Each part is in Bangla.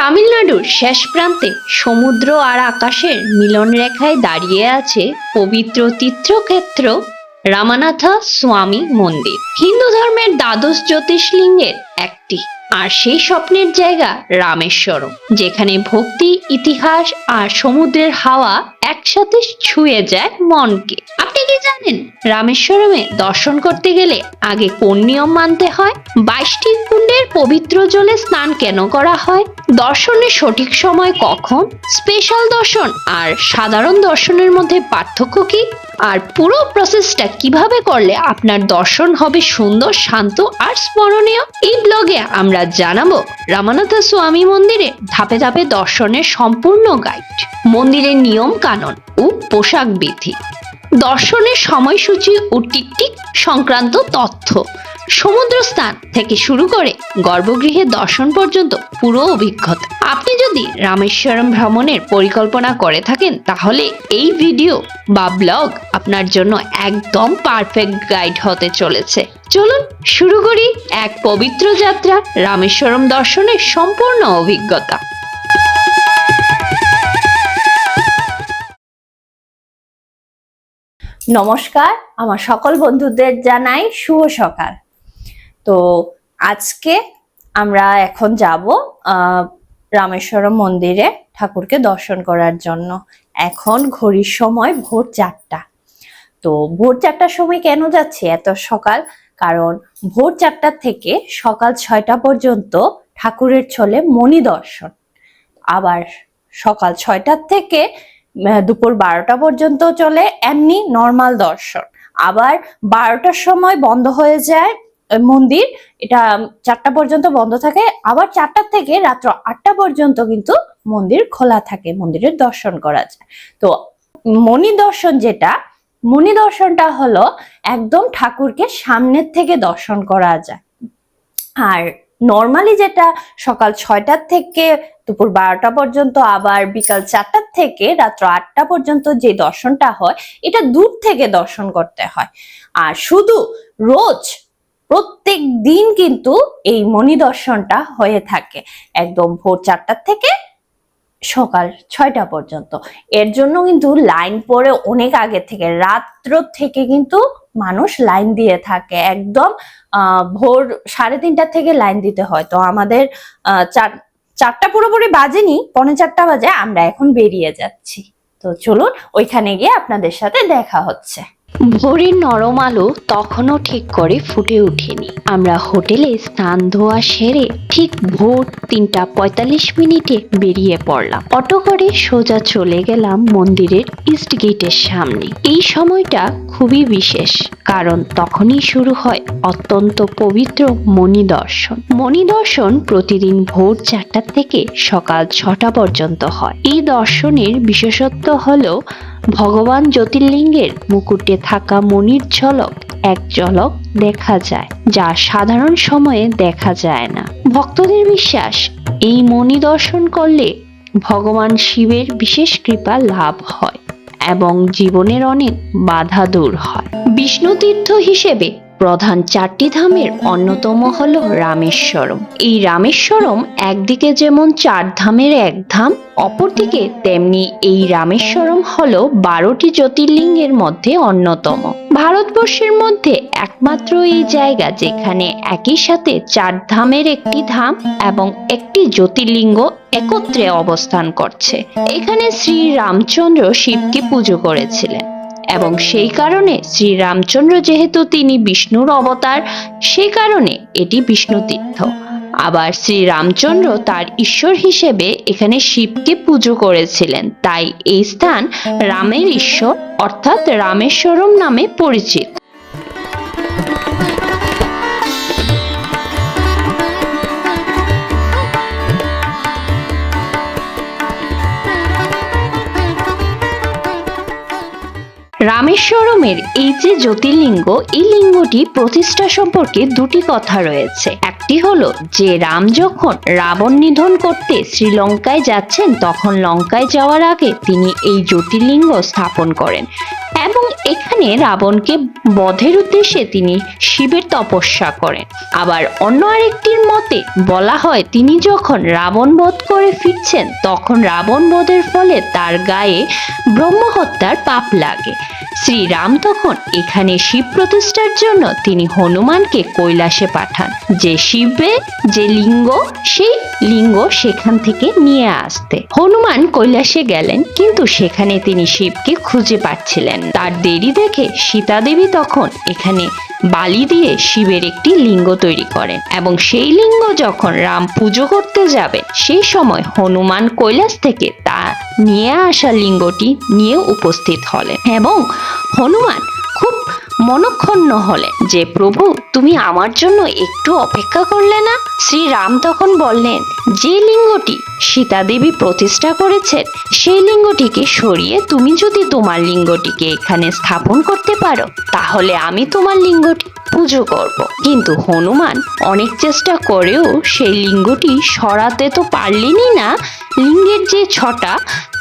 তামিলনাড়ুর শেষ প্রান্তে সমুদ্র আর আকাশের মিলন রেখায় দাঁড়িয়ে আছে পবিত্র তীর্থক্ষেত্র রামানাথা স্বামী মন্দির। হিন্দু ধর্মের দ্বাদশ জ্যোতির্লিঙ্গের একটি, আর সেই স্বপ্নের জায়গা রামেশ্বরম, যেখানে ভক্তি, ইতিহাস আর সমুদ্রের হাওয়া একসাথে ছুঁয়ে যায় মনকে। আপনি কি জানেন রামেশ্বরমে দর্শন করতে গেলে আগে কোন নিয়ম মানতে হয়? 22টি কুণ্ডের পবিত্র জলে স্নান কেন করা হয়? দর্শনের সঠিক সময় কখন? স্পেশাল দর্শন আর সাধারণ দর্শনের মধ্যে পার্থক্য কি? আর পুরো প্রসেসটা কিভাবে করলে আপনার দর্শন হবে সুন্দর, শান্ত আর স্মরণীয়? এই ব্লগে আমরা জানাবো রামানাথ স্বামী মন্দিরে ধাপে ধাপে দর্শনের সম্পূর্ণ গাইড, মন্দিরের নিয়ম কানুন ও পোশাক বিধি, দর্শনের সময়সূচি ও টিকটিক সংক্রান্ত তথ্য, সমুদ্র স্নান থেকে শুরু করে গর্ভগৃহে দর্শন পর্যন্ত পুরো অভিজ্ঞতা। আপনি যদি রামেশ্বরম ভ্রমণের পরিকল্পনা করে থাকেন তাহলে এই ভিডিও বা ব্লগ আপনার জন্য একদম পারফেক্ট গাইড হতে চলেছে। চলুন শুরু করি এক পবিত্র যাত্রা, রামেশ্বরম দর্শনের সম্পূর্ণ অভিজ্ঞতা। নমস্কার, আমার সকল বন্ধুদের জানাই শুভ সকাল। তো আজকে আমরা এখন যাব রামেশ্বরম মন্দিরে ঠাকুরকে দর্শন করার জন্য। এখন ঘড়ির সময় ভোর 4টা। তো ভোর 4টার সময় কেন যাচ্ছি এত সকাল? কারণ ভোর 4টা থেকে সকাল 6টা পর্যন্ত ঠাকুরের চলে মণি দর্শন, আবার সকাল 6টার থেকে দুপুর 12টা পর্যন্ত চলে এমনি নর্মাল দর্শন। আবার 12টার সময় বন্ধ হয়ে যায় মন্দির, এটা 4টা পর্যন্ত বন্ধ থাকে। আবার 4টার থেকে রাত্র 8টা পর্যন্ত কিন্তু মন্দির খোলা থাকে, মন্দিরের দর্শন করা যায়। তো মণি দর্শন মণি দর্শনটা হলো একদম ঠাকুরকে সামনের থেকে দর্শন করা যায়। আর নর্মালি যেটা সকাল 6টার থেকে দুপুর 12টা পর্যন্ত, আবার বিকাল 4টার থেকে রাত্র 8টা পর্যন্ত যে দর্শনটা হয় এটা দূর থেকে দর্শন করতে হয়। আর শুধু রোজ প্রত্যেক দিন কিন্তু এই মণি দর্শনটা হয়ে থাকে একদম ভোর 4টার থেকে সকাল 6টা পর্যন্ত। এর জন্য কিন্তু লাইন পড়ে অনেক আগে থেকে, রাত্র থেকে কিন্তু মানুষ লাইন দিয়ে থাকে। একদম ভোর 3:30 থেকে লাইন দিতে হয়। তো আমাদের 4টা পুরোপুরি বাজেনি, 3:45 বাজে, আমরা এখন বেরিয়ে যাচ্ছি। তো চলুন ওইখানে গিয়ে আপনাদের সাথে দেখা হচ্ছে। ভোরের নরম আলো তখনও ঠিক করে ফুটে ওঠেনি। আমরা হোটেলে স্নান ধোয়া সেরে ঠিক ভোর 3:45 বেরিয়ে পড়লাম। অটো করে সোজা চলে গেলাম মন্দিরের ইস্ট গেটের সামনে। এই সময়টা খুবই বিশেষ, কারণ তখনই শুরু হয় অত্যন্ত পবিত্র মণি দর্শন। মণি দর্শন প্রতিদিন ভোর 4টা থেকে সকাল 6টা পর্যন্ত হয়। এই দর্শনের বিশেষত্ব হলো ভগবান জ্যোতির্লিঙ্গের মুকুটে থাকা মণির ঝলক এক ঝলক দেখা যায়, যা সাধারণ সময়ে দেখা যায় না। ভক্তদের বিশ্বাস, এই মণি দর্শন করলে ভগবান শিবের বিশেষ কৃপা লাভ হয় এবং জীবনের অনেক বাধা দূর হয়। বিষ্ণু তীর্থ হিসেবে প্রধান 4টি ধামের অন্যতম হলো রামেশ্বরম। এই রামেশ্বরম একদিকে যেমন 4 ধামের এক ধাম, অপরদিকে তেমনি এই রামেশ্বরম হলো 12টি জ্যোতির্লিঙ্গের মধ্যে অন্যতম। ভারতবর্ষের মধ্যে একমাত্র এই জায়গা যেখানে একই সাথে 4 ধামের একটি ধাম এবং একটি জ্যোতির্লিঙ্গ একত্রে অবস্থান করছে। এখানে শ্রী রামচন্দ্র শিবকে পুজো করেছিলেন এবং সেই কারণে শ্রী রামচন্দ্র যেহেতু তিনি বিষ্ণুর অবতার, সেই কারণে এটি বিষ্ণু তীর্থ। আবার শ্রী রামচন্দ্র তার ঈশ্বর হিসেবে এখানে শিবকে পুজো করেছিলেন, তাই এই স্থান রামের ঈশ্বর অর্থাৎ রামেশ্বরম নামে পরিচিত। রামেশ্বরমের এই যে জ্যোতির্লিঙ্গ, এই লিঙ্গটি প্রতিষ্ঠা সম্পর্কে 2টি কথা রয়েছে। একটি হলো যে রাম যখন রাবণ নিধন করতে শ্রীলঙ্কায় যাচ্ছেন, তখন লঙ্কায় যাওয়ার আগে তিনি এই জ্যোতির্লিঙ্গ স্থাপন করেন। এবং এখানে রাবণকে বধের উদ্দেশ্যে তিনি শিবের তপস্যা করেন। আবার অন্য আরেকটির মতে বলা হয় তিনি যখন রাবণ বধ করে ফিরছেন তখন রাবণ বধের ফলে তার গায়ে ব্রহ্মহত্যার পাপ লাগে। শ্রীরাম তখন এখানে শিব প্রতিষ্ঠার জন্য তিনি হনুমানকে কৈলাসে পাঠান, যে শিবে যে লিঙ্গ সেই লিঙ্গ সেখান থেকে নিয়ে আসতে। হনুমান কৈলাসে গেলেন, কিন্তু সেখানে তিনি শিবকে খুঁজে পাচ্ছিলেন। তার দেরি দেখে সীতা দেবী তখন এখানে বালি দিয়ে শিবের একটি লিঙ্গ তৈরি করেন এবং সেই লিঙ্গ যখন রাম পুজো করতে যাবে সেই সময় হনুমান কৈলাস থেকে তা নিয়ে আসা লিঙ্গটি নিয়ে উপস্থিত হলেন এবং হনুমান খুব মনক্ষুণ্ণ হলেন যে প্রভু তুমি আমার জন্য একটু অপেক্ষা করলে না। শ্রীরাম তখন বললেন যে লিঙ্গটি সীতা দেবী প্রতিষ্ঠা করেছেন সেই লিঙ্গটিকে সরিয়ে তুমি যদি তোমার লিঙ্গটিকে এখানে স্থাপন করতে পারো তাহলে আমি তোমার লিঙ্গটি পুজো করব। কিন্তু হনুমান অনেক চেষ্টা করেও সেই লিঙ্গটি সরাতে তো পারলেনই না। লিঙ্গের যে ছটা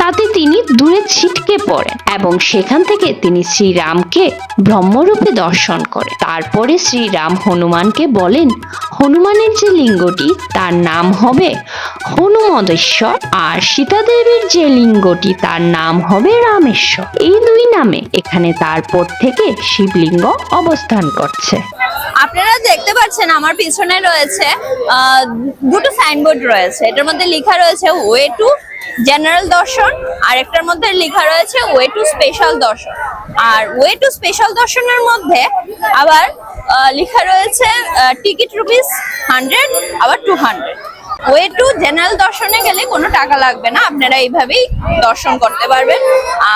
তাতে তিনি দূরে ছিটকে পড়েন এবং সেখান থেকে তিনি শ্রীরামকে ব্রহ্মরূপে দর্শন করেন। তারপরে শ্রীরাম হনুমানকে বলেন হনুমানের যে লিঙ্গটি তার নাম হবে হনুমদেশ্বর আর সীতা দেবীর যে লিঙ্গটি তার নাম হবে রামেশ্বর। এই দুই নামে এখানে তারপর থেকে শিবলিঙ্গ অবস্থান করছে। আপনারা দেখতে পাচ্ছেন আমার পিছনে রয়েছে দুটো সাইনবোর্ড রয়েছে, এটার মধ্যে লেখা রয়েছে ওয়ে টু জেনারেল দর্শন আর একটার মধ্যে লেখা রয়েছে ওয়ে টু স্পেশাল দর্শন। আর ওয়ে টু স্পেশাল দর্শনের মধ্যে আবার লেখা রয়েছে টিকিট রুপিস 100 আবার 200। ওয়ে টু জেনারেল দর্শনে গেলে কোনো টাকা লাগবে না, আপনারা এইভাবেই দর্শন করতে পারবেন।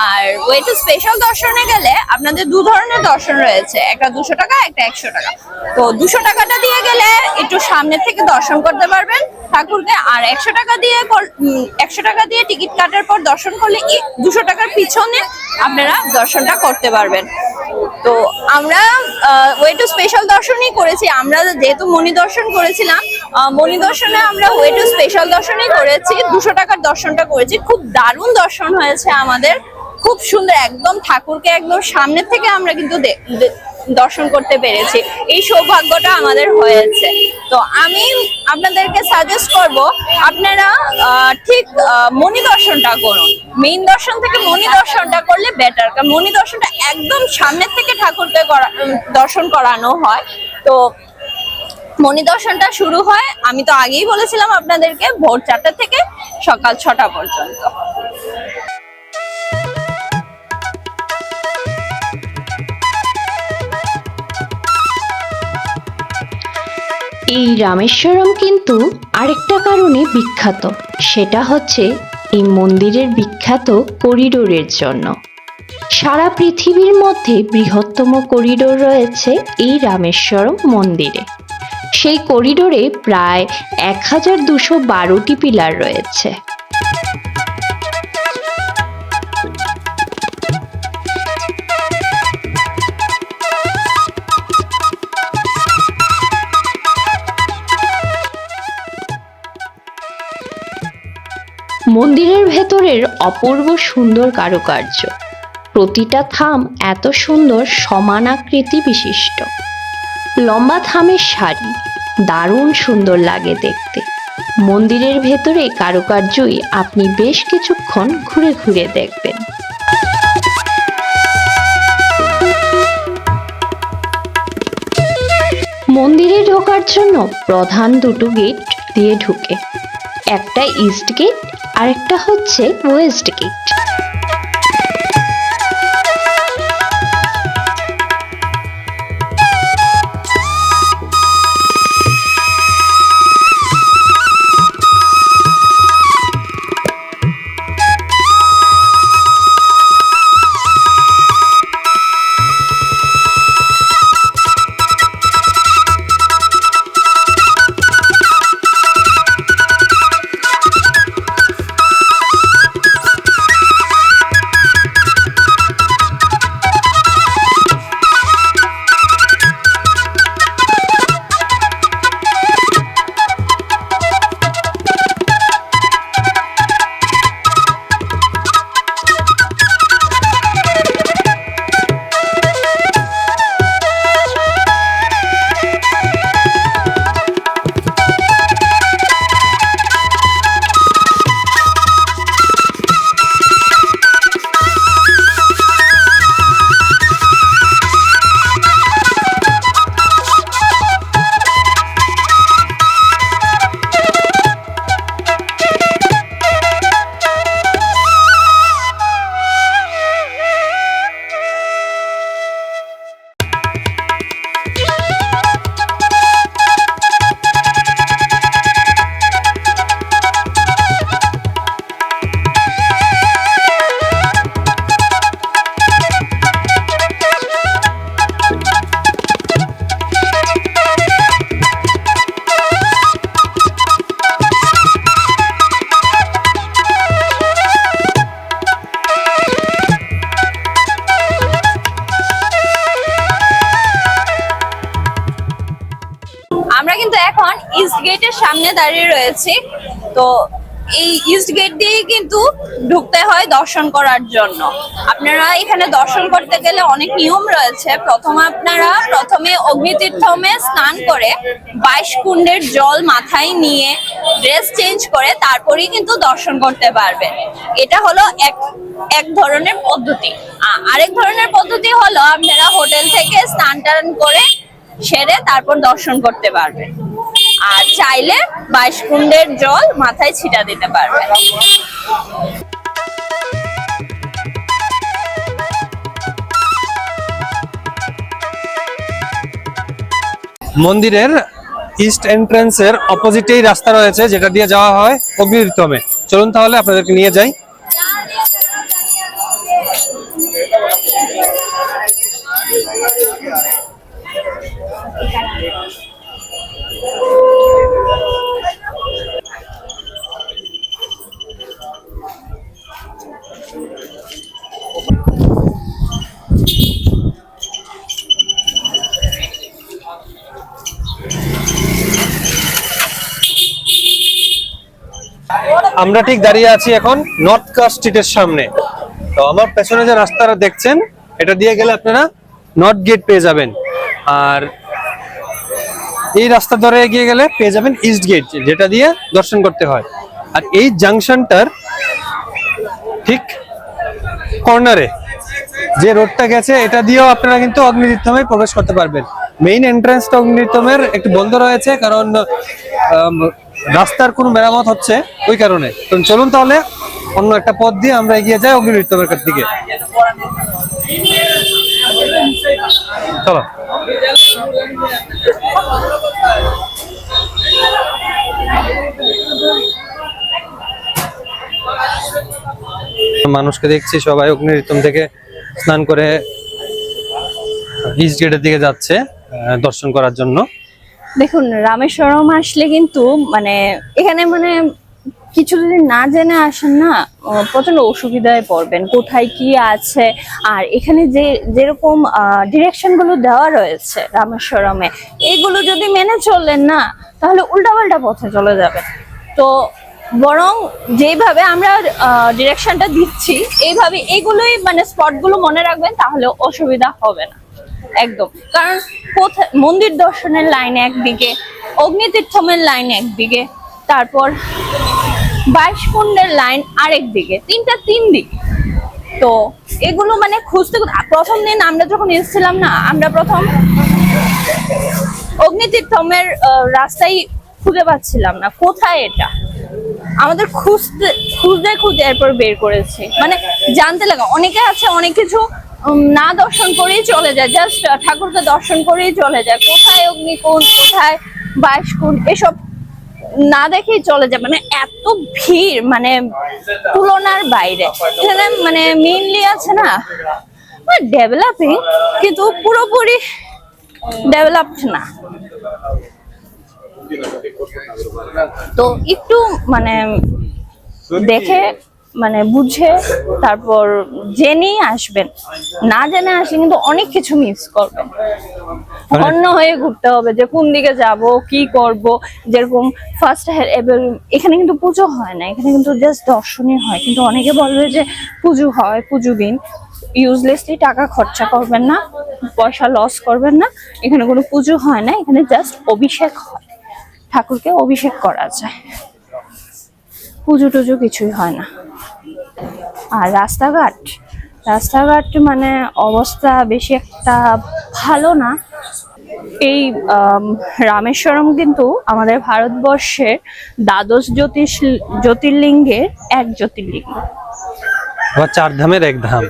আর ওয়ে টু স্পেশাল দর্শনে গেলে আপনাদের দু ধরনের দর্শন রয়েছে, একটা 200 টাকা একটা 100 টাকা। তো 200 টাকাটা দিয়ে গেলে একটু সামনে থেকে দর্শন করতে পারবেন ঠাকুরকে, আর 100 টাকা দিয়ে টিকিট কাটার পর দর্শন করলে 200 টাকার পিছনে আপনারা দর্শনটা করতে পারবেন। তো আমরা ওয়ে টু স্পেশাল দর্শনই করেছি। আমরা যেহেতু মণি দর্শন করেছিলাম, মণি দর্শনে আমরা ওয়ে টু স্পেশাল দর্শনই করেছি, 200 টাকার দর্শনটা করেছি। খুব দারুণ দর্শন হয়েছে আমাদের, খুব সুন্দর, একদম ঠাকুরকে একদম সামনে থেকে আমরা কিন্তু দর্শন করতে পেরেছি। এই সৌভাগ্যটা আমাদের হয়েছে। তো আমি আপনাদেরকে সাজেস্ট করব আপনারা ঠিক মণি দর্শনটা করুন। মেইন দর্শন থেকে মণি দর্শনটা করলে বেটার, কারণ মণি দর্শনটা একদম সামনের থেকে ঠাকুরকে দর্শন করানো হয়। তো মণি দর্শনটা শুরু হয়, আমি তো আগেই বলেছিলাম আপনাদেরকে, ভোর 4টা থেকে সকাল 6টা পর্যন্ত। এই রামেশ্বরম কিন্তু আরেকটা কারণে বিখ্যাত, সেটা হচ্ছে এই মন্দিরের বিখ্যাত করিডোরের জন্য। সারা পৃথিবীর মধ্যে বৃহত্তম করিডোর রয়েছে এই রামেশ্বরম মন্দিরে। সেই করিডোরে প্রায় 1212টি পিলার রয়েছে। মন্দিরের ভেতরের অপূর্ব সুন্দর কারুকার্য, প্রতিটা থাম এত সুন্দর সমান আকৃতি বিশিষ্ট। লম্বা থামের সারি দারুণ সুন্দর লাগে দেখতে। মন্দিরের ভেতরে কারুকার্যই আপনি বেশ কিছুক্ষণ ঘুরে ঘুরে দেখবেন। মন্দিরে ঢোকার জন্য প্রধান দুটো গেট দিয়ে ঢুকে, একটা ইস্ট গেট আর একটা হচ্ছে ওয়েস্ট গেট। গেটের সামনে দাঁড়িয়ে রয়েছি। তো এই ইস্ট গেট দিয়েই কিন্তু ঢুকতে হয় দর্শন করার জন্য। আপনারা এখানে দর্শন করতে গেলে অনেক নিয়ম রয়েছে। প্রথমে অগ্নিতীর্থমে স্নান করে 22 কুণ্ডের জল মাথায় নিয়ে ড্রেস চেঞ্জ করে তারপরেই কিন্তু দর্শন করতে পারবেন। এটা হলো এক ধরনের পদ্ধতি। আরেক ধরনের পদ্ধতি হলো আপনারা হোটেল থেকে স্নান টান করে সেরে তারপর দর্শন করতে পারবেন, আর চাইলে 22 কুণ্ডের জল মাথায় ছিটা দিতে পারবেন। মন্দিরের ইস্ট এন্ট্রান্সের অপোজিটেই রাস্তা রয়েছে যেটা দিয়ে যাওয়া হয় অগ্নিতীর্থমে। চলুন তাহলে আপনাদেরকে নিয়ে যাই। আমরা ঠিক দাঁড়িয়ে আছি এখন নর্থ কাস্ট স্ট্রিটের সামনে। তো আমার পেছনে যে রাস্তাটা দেখছেন এটা দিয়ে গেলে আপনারা নর্থ গেট পেয়ে যাবেন, আর এই রাস্তা ধরে এগিয়ে গেলে পেয়ে যাবেন ইস্ট গেট, যেটা দিয়ে দর্শন করতে হয়। আর এই জাংশনটার ঠিক কর্নারে যে রোডটা গেছে এটা দিয়েও আপনারা কিন্তু অগ্নিতীর্থমে প্রবেশ করতে পারবেন। মেইন এন্ট্রান্সটা অগ্নিতীর্থমের একটু বন্ধ রয়েছে, কারণ রাস্তার কোনো মেরামত হচ্ছে ওই কারণে। তো চলুন তাহলে অন্য একটা পথ দিয়ে আমরা এগিয়ে যাই অগ্নিতীর্থমের দিকে। চলো। মানুষকে দেখছি সবাই অগ্নিতীর্থম থেকে স্নান করে ইস্ট গেটের দিকে যাচ্ছে দর্শন করার জন্য। দেখুন, রামেশ্বরম আসলে কিন্তু এখানে কিছু যদি না জেনে আসেন না, প্রচন্ড অসুবিধায় পড়বেন কোথায় কি আছে। আর এখানে যেরকম ডিরেকশন গুলো দেওয়া রয়েছে রামেশ্বরমে, এইগুলো যদি মেনে চললেন না তাহলে উল্টাপাল্টা পথে চলে যাবে। তো বরং যেভাবে আমরা ডিরেকশনটা দিচ্ছি এইভাবে এইগুলোই স্পট গুলো মনে রাখবেন, তাহলে অসুবিধা হবে না একদম। কারণ মন্দির দর্শনের লাইন একদিকে, অগ্নিতীর্থমের লাইন একদিকে, তারপর 22 কুণ্ডের লাইন আরেক দিকে, তিন দিক। তো এগুলো খুঁজতে প্রথম দিন আমরা যখন এসেছিলাম না, আমরা প্রথম অগ্নিতীর্থমের রাস্তায় খুঁজে পাচ্ছিলাম না কোথায় এটা। আমাদের খুঁজতে এরপর বের করেছি, জানতে লাগা। অনেকে আছে অনেক কিছু না দর্শন করেই চলে যায়, জাস্ট ঠাকুরকে দর্শন করেই চলে যায়, কোথায় অগ্নিকুণ্ড কোথায় 22 কুণ্ড এসব না দেখেই চলে যায়। এত ভিড় তুলনার বাইরে। এখানে মেইনলি আছে না ডেভেলপিং, কিন্তু পুরোপুরি ডেভেলপড না। তো একটু দেখে বুঝে তারপর জেনেই আসবেন। না জেনে আসলে কিন্তু অনেক কিছু মিস করবেন। অন্য হয়ে ঘুরতে হবে যে কোন দিকে যাব কি করব। যেরকম ফার্স্ট এখানে কিন্তু পুজো হয় না, এখানে কিন্তু জাস্ট দর্শনই হয়। কিন্তু অনেকে বলবে যে পুজো হয়, পুজো দিন। ইউজলেসলি টাকা খরচা করবেন না, পয়সা লস করবেন না। এখানে কোনো পুজো হয় না, এখানে জাস্ট অভিষেক হয়, ঠাকুরকে অভিষেক করা যায়, পুজো টুজো কিছুই হয় না। আর রাস্তাঘাট অবস্থা বেশি একটা ভালো না। এই রামেশ্বরম কিন্তু আমাদের ভারতবর্ষের দ্বাদশ জ্যোতির্লিঙ্গের এক জ্যোতির্লিঙ্গ, আবার 4 ধামের এক ধাম।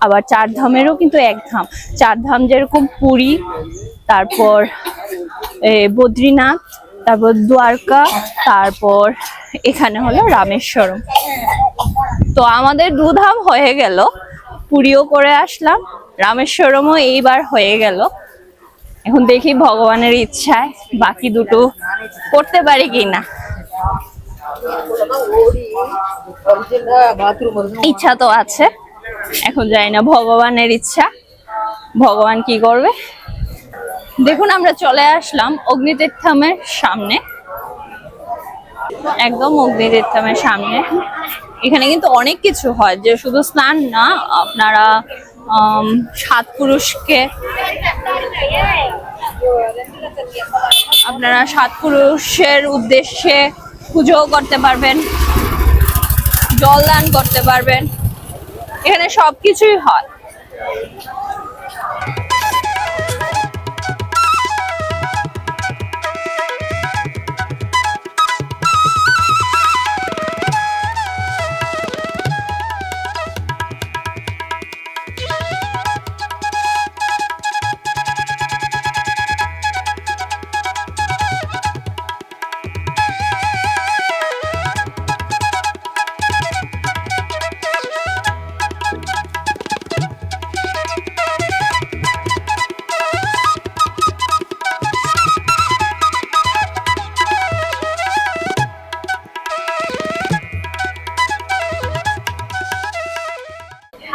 আবার 4 ধামেরও কিন্তু এক ধাম। 4 ধাম যেরকম পুরী, তারপর বদ্রীনাথ, তারপর দ্বারকা, তারপর এখানে হলো রামেশ্বরম। তো আমাদের 2 ধাম হয়ে গেল, পুরীও করে আসলাম, রামেশ্বরমও এইবার হয়ে গেল। এখন দেখি ভগবানের ইচ্ছায় বাকি দুটো করতে পারি কিনা। ইচ্ছা তো আছে, এখন জানি না ভগবানের ইচ্ছা, ভগবান কি করবে দেখুন আমরা চলে আসলাম অগ্নিতীর্থমের সামনে, একদম অগ্নিতীর্থমের সামনে। এখানে কিন্তু অনেক কিছু হয়, যে শুধু স্নান না, আপনারা সাত পুরুষের উদ্দেশ্যে পুজো করতে পারবেন, জল দান করতে পারবেন, এখানে সবকিছুই হয়।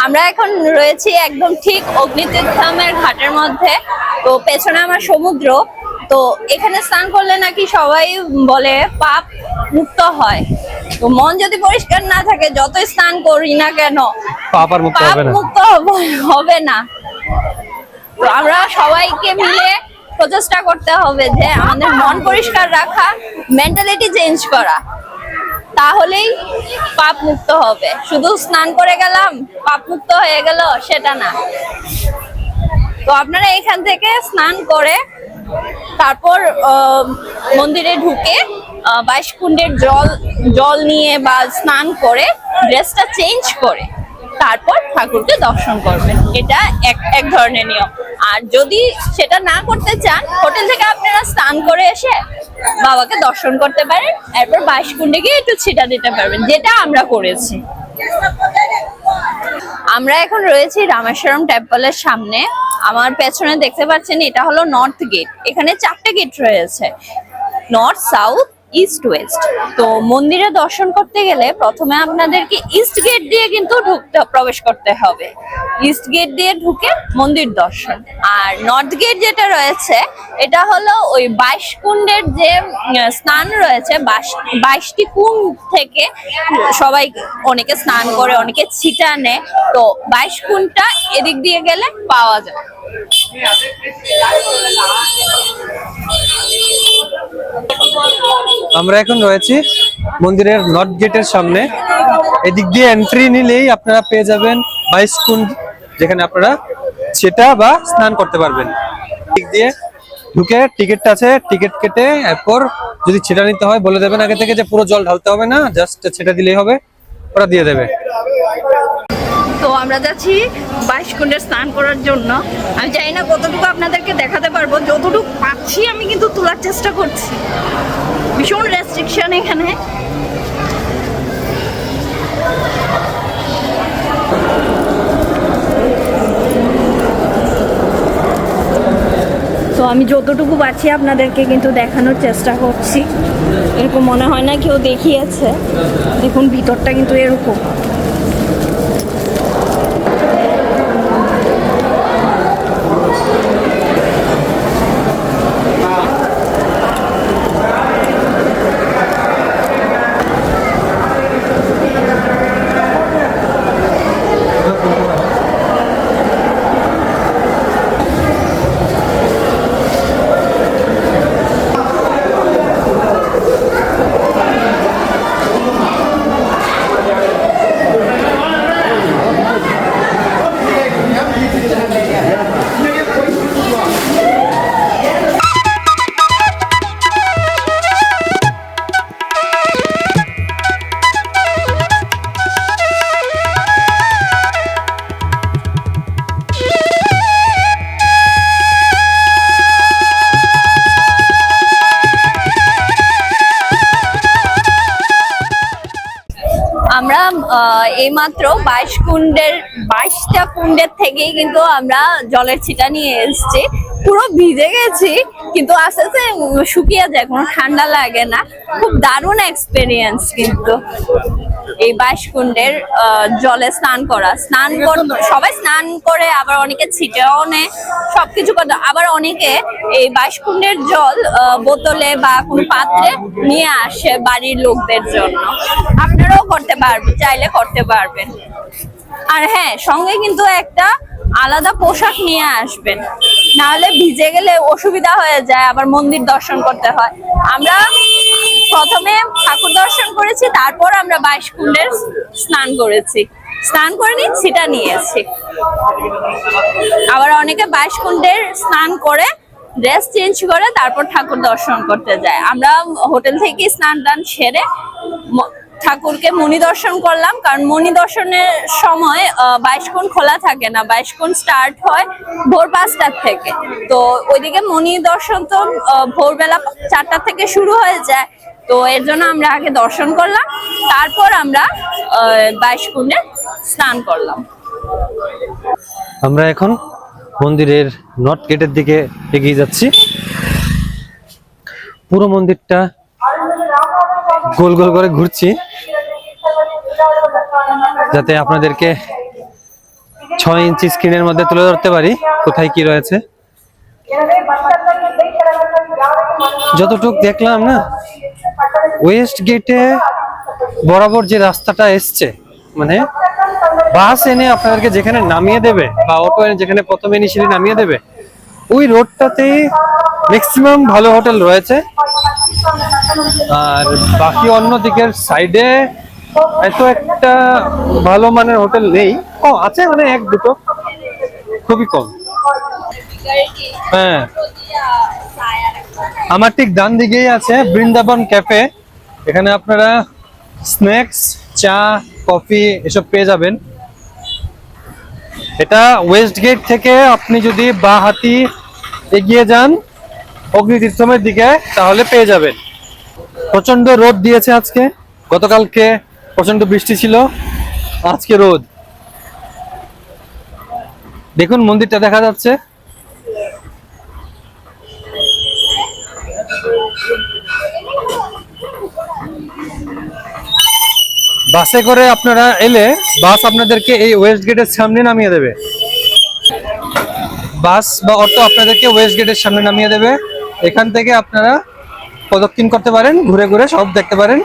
আমরা এখন রয়েছি একদম ঠিক অগ্নিতীর্থমের ঘাটের মধ্যে। তো পেছনে আমার সমুদ্র। তো এখানে স্নান করলে নাকি সবাই বলে পাপ মুক্ত হয়। তো মন যদি পরিষ্কার না থাকে, যতই স্নান করি না কেন, পাপ মুক্ত হবে না। তো আমরা সবাইকে মিলে প্রচেষ্টা করতে হবে যে আমাদের মন পরিষ্কার রাখা, মেন্টালিটি চেঞ্জ করা, তাহলেই পাপ মুক্ত হবে। শুধু স্নান করে গেলাম, পাপ মুক্ত হয়ে গেল, সেটা না। তো আপনারা এখান থেকে স্নান করে তারপর মন্দিরে ঢুকে 22 কুণ্ডের জল নিয়ে বা স্নান করে ড্রেসটা চেঞ্জ করে তারপর ঠাকুরকে দর্শন করবেন। এটা এক ধরনের নিয়ম। আর যদি সেটা না করতে চান, হোটেল থেকে আপনারা স্নান করে এসে বাবাকে দর্শন করতে পারেন, এরপর 22 কুণ্ডে গিয়ে একটু ছিটা দিতে পারবেন, যেটা আমরা করেছি। আমরা এখন রয়েছি রামেশ্বরম টেম্পলের সামনে। আমার পেছনে দেখতে পাচ্ছেন, এটা হলো নর্থ গেট। এখানে 4টে গেট রয়েছে, নর্থ, সাউথ, ইস্ট, ওয়েস্ট। তো মন্দিরে দর্শন করতে গেলে প্রথমে আপনাদেরকে ইস্ট গেট দিয়ে কিন্তু প্রবেশ করতে হবে। ইস্ট গেট দিয়ে ঢুকে মন্দির দর্শন। আর নর্থ গেট যেটা রয়েছে, এটা হলো ওই 22 কুণ্ডের যে স্নান রয়েছে, 22টি কুণ্ড থেকে সবাই, অনেকে স্নান করে, অনেকে ছিটা নেয়। তো 22 কুণ্ডটা এদিক দিয়ে গেলে পাওয়া যায়। আমরা এখন রয়েছি মন্দিরের নর্থ গেটের সামনে। এদিক দিয়ে এন্ট্রি নিলেই আপনারা পেয়ে যাবেন 22 কুণ্ড, যেখানে আপনারা সেটা বা স্নান করতে পারবেন। দিক দিয়ে ঢুকে টিকিটটা আছে, টিকিট কেটে এরপর যদি ছেটা নিতে হয় বলে দেবেন আগে থেকে, যে পুরো জল ঢালতে হবে না, জাস্ট ছেটা দিলেই হবে, ওরা দিয়ে দেবে। তো আমরা যাচ্ছি 22 কুণ্ডে স্নান করার জন্য। আমি জানি না কতটুকু আপনাদেরকে দেখাতে পারবো, যতটুকু পাচ্ছি আমি কিন্তু তোলার চেষ্টা করছি। ভীষণ রেস্ট্রিকশন এখানে। তো আমি যতটুকু পাচ্ছি আপনাদেরকে কিন্তু দেখানোর চেষ্টা করছি। এরকম মনে হয় না কেউ দেখিয়েছে। দেখুন ভিতরটা কিন্তু এরকম। আমরা এইমাত্র 22টা কুণ্ডের থেকেই কিন্তু আমরা জলের ছিটা নিয়ে এসেছি। পুরো ভিজে গেছি, কিন্তু আস্তে আস্তে শুকিয়ে যায়, কোনো ঠান্ডা লাগে না। খুব দারুণ এক্সপেরিয়েন্স কিন্তু এই বাইশকুণ্ডের জলে স্নান করা। সবাই স্নান করে, আবার অনেকে ছিটেও নেয়, সবকিছু করে। আবার অনেকে এই বাইশকুণ্ডের জল বোতলে বা কোনো পাত্রে নিয়ে আসে বাড়ির লোকদের জন্য। আপনারাও করতে পারবেন, চাইলে করতে পারবেন। আর হ্যাঁ, সঙ্গে কিন্তু একটা আলাদা পোশাক নিয়ে আসবেন, নাহলে ভিজে গেলে অসুবিধা হয়ে যায়, আবার মন্দির দর্শন করতে হয়। আমরা প্রথমে ঠাকুর দর্শন করেছি, তারপর আমরা বাইশকুণ্ডের স্নান করেছি। স্নান করে ছিটা নিয়েছি। আবার অনেকে বাইশকুণ্ডের স্নান করে ড্রেস চেঞ্জ করে তারপর ঠাকুর দর্শন করতে যায়। আমরা হোটেল থেকে স্নান টান সেরে ঠাকুরকে মণি দর্শন করলাম, কারণ মণি দর্শনের সময় বাইশকুণ্ড খোলা থাকে না। বাইশকুণ্ড স্টার্ট হয় ভোর 5টার থেকে, তো ওইদিকে মণি দর্শন তো ভোরবেলা 4টা থেকে শুরু হয়ে যায়। তো এর জন্য আমরা আগে দর্শন করলাম, তারপর আমরা বাইশকুণ্ডে স্নান করলাম। আমরা এখন মন্দিরের নর্থ গেটের দিকে এগিয়ে যাচ্ছি। পুরো মন্দিরটা গোল গোল করে ঘুরছি, যাতে আপনাদেরকে 6 ইঞ্চি স্ক্রিনের মধ্যে তুলে ধরতে পারি কোথায় কি রয়েছে। যতটুকু দেখলাম না, ওয়েস্ট গেটে বরাবর যে রাস্তাটা এসছে, মানে বাস এনে আপনাদেরকে যেখানে নামিয়ে দেবে বা অটো এনে যেখানে প্রথমে ইনিশিয়ালি নামিয়ে দেবে, ওই রোডটাতেই ম্যাক্সিমাম ভালো হোটেল রয়েছে। আর বাকি অন্য দিকের সাইডে এত একটা ভালো মানের হোটেল নেই, আছে মানে 1-2, খুবই কম। হ্যাঁ, আমার ঠিক ডান দিকেই আছে বৃন্দাবন ক্যাফে। এখানে আপনারা স্ন্যাক্স, চা, কফি এসব পেয়ে যাবেন। এটা ওয়েস্ট গেট থেকে আপনি যদি বাঁ হাতি এগিয়ে যান অগ্নিতীর্থমের দিকে, তাহলে পেয়ে যাবেন। প্রচন্ড রোদ দিয়েছে আজকে, গতকালকে প্রচন্ড বৃষ্টি ছিল, আজকে রোদ। দেখুন মন্দিরটা দেখা যাচ্ছে। বাসে করে আপনারা এলে বাস আপনাদেরকে এই ওয়েস্ট গেটের সামনে নামিয়ে দেবে। বাস বা অটো আপনাদেরকে ওয়েস্ট গেটের সামনে নামিয়ে দেবে। এখান থেকে আপনারা প্রদক্ষিণ করতে পারেন, ঘুরে ঘুরে সব দেখতে পারেন।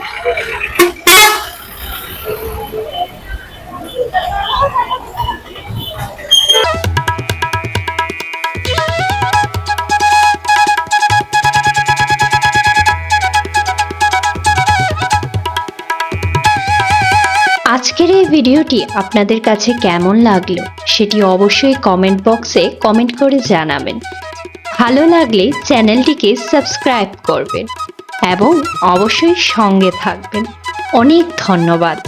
আজকের এই ভিডিওটি আপনাদের কাছে কেমন লাগলো সেটি অবশ্যই কমেন্ট বক্সে কমেন্ট করে জানাবেন। ভালো লাগলে চ্যানেলটিকে সাবস্ক্রাইব করবেন এবং অবশ্যই সঙ্গে থাকবেন। অনেক ধন্যবাদ।